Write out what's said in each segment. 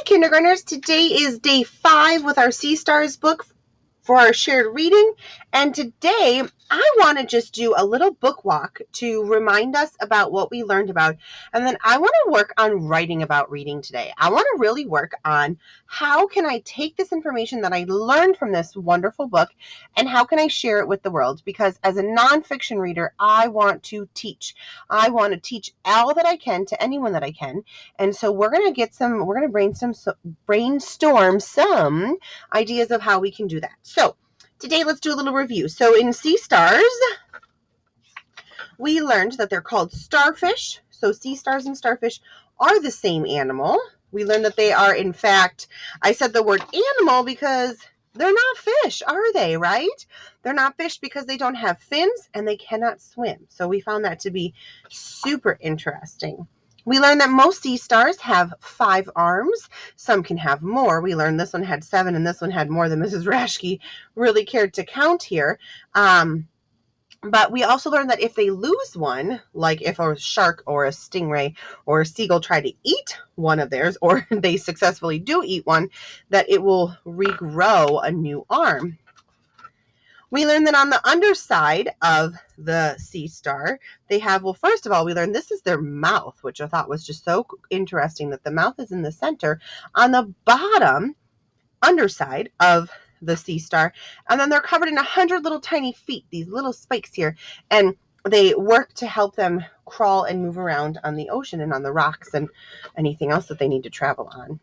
Hi, kindergartners. Today is day 5 with our Sea Stars book for our shared reading. And today I want to just do a little book walk to remind us about what we learned about. And then I want to work on writing about reading today. I want to really work on how can I take this information that I learned from this wonderful book and how can I share it with the world? Because as a nonfiction reader, I want to teach. I want to teach all that I can to anyone that I can. And so we're going to brainstorm some ideas of how we can do that. So today let's do a little review. So in Sea Stars, we learned that they're called starfish. So sea stars and starfish are the same animal. We learned that they are, in fact, I said the word animal because they're not fish, are they, right? They're not fish because they don't have fins and they cannot swim. So we found that to be super interesting. We learned that most sea stars have 5 arms. Some can have more. We learned this one had 7 and this one had more than Mrs. Rashke really cared to count here. But we also learned that if they lose one, like if a shark or a stingray or a seagull try to eat one of theirs, or they successfully do eat one, that it will regrow a new arm. We learned that on the underside of the sea star, they have, well, first of all, we learned this is their mouth, which I thought was just so interesting that the mouth is in the center. On the bottom, underside of the sea star, and then they're covered in 100 little tiny feet, these little spikes here, and they work to help them crawl and move around on the ocean and on the rocks and anything else that they need to travel on.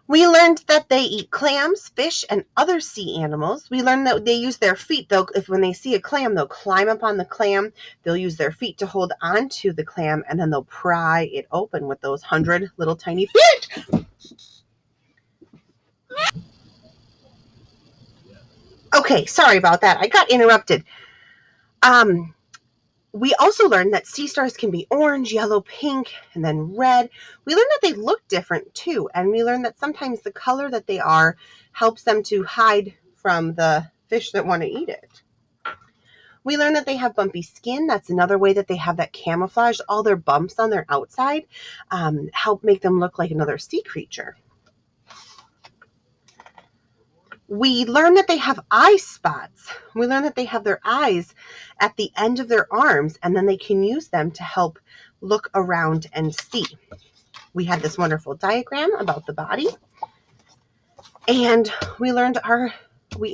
We learned that they eat clams, fish, and other sea animals. We learned that they use their feet, though, if when they see a clam, they'll climb up on the clam, they'll use their feet to hold onto the clam, and then they'll pry it open with those 100 little tiny feet. Okay, sorry about that. I got interrupted. We also learned that sea stars can be orange, yellow, pink, and then red. We learned that they look different too, and we learned that sometimes the color that they are helps them to hide from the fish that want to eat it. We learned that they have bumpy skin. That's another way that they have that camouflage. All their bumps on their outside help make them look like another sea creature. We learn that they have eye spots. We learn that they have their eyes at the end of their arms, and then they can use them to help look around and see. We had this wonderful diagram about the body, and we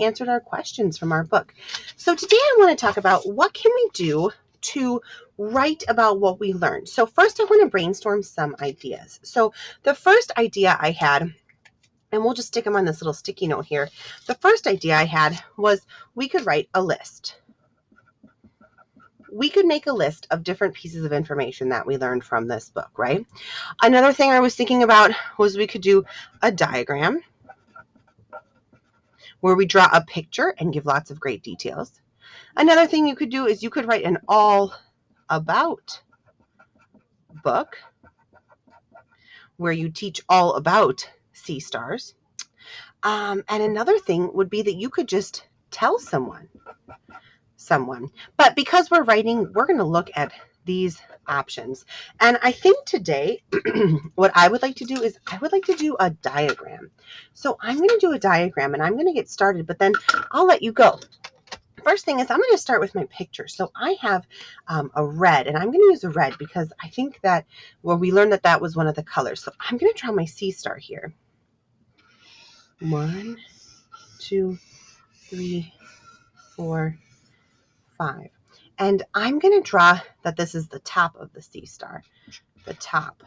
answered our questions from our book. So today I want to talk about what can we do to write about what we learned. So first I want to brainstorm some ideas. So the first idea I had, and we'll just stick them on this little sticky note here. The first idea I had was we could write a list. We could make a list of different pieces of information that we learned from this book, right? Another thing I was thinking about was we could do a diagram where we draw a picture and give lots of great details. Another thing you could do is you could write an all about book where you teach all about sea stars. And another thing would be that you could just tell someone. But because we're writing, we're going to look at these options. And I think today, what I would like to do is I would like to do a diagram. So I'm going to do a diagram and I'm going to get started, but then I'll let you go. First thing is I'm going to start with my picture. So I have a red, and I'm going to use a red because I think that, well, we learned that that was one of the colors. So I'm going to draw my sea star here. 1, 2, 3, 4, 5. And I'm going to draw that this is the top of the sea star, the top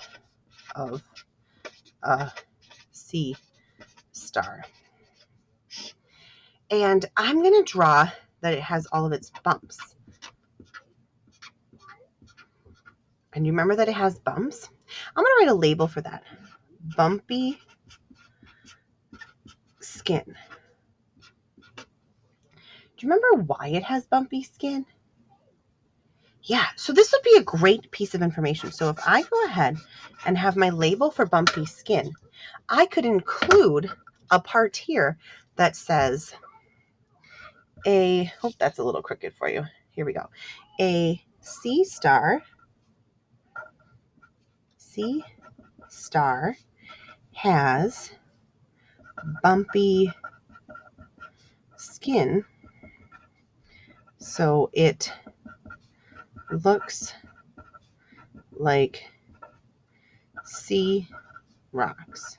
of a sea star. And I'm going to draw that it has all of its bumps. And you remember that it has bumps? I'm going to write a label for that. Bumpy skin. Do you remember why it has bumpy skin? Yeah, so this would be a great piece of information. So if I go ahead and have my label for bumpy skin, I could include a part here that says hope that's a little crooked for you. Here we go. A sea star star has bumpy skin, so it looks like sea rocks.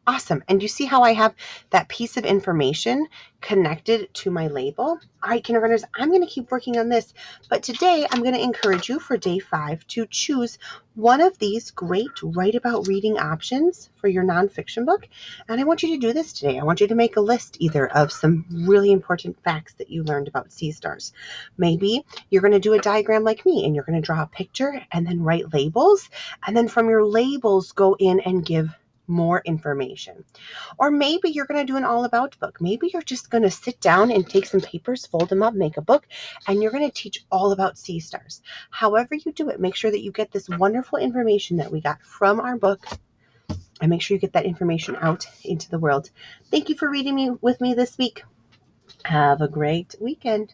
Awesome. And you see how I have that piece of information connected to my label? All right, kindergartners, I'm going to keep working on this. But today, I'm going to encourage you for day 5 to choose one of these great Write About Reading options for your nonfiction book. And I want you to do this today. I want you to make a list either of some really important facts that you learned about sea stars. Maybe you're going to do a diagram like me, and you're going to draw a picture and then write labels. And then from your labels, go in and give more information. Or maybe you're going to do an all about book. Maybe you're just going to sit down and take some papers, fold them up, make a book, and you're going to teach all about sea stars. However you do it, make sure that you get this wonderful information that we got from our book, and make sure you get that information out into the world. Thank you for reading with me this week. Have a great weekend.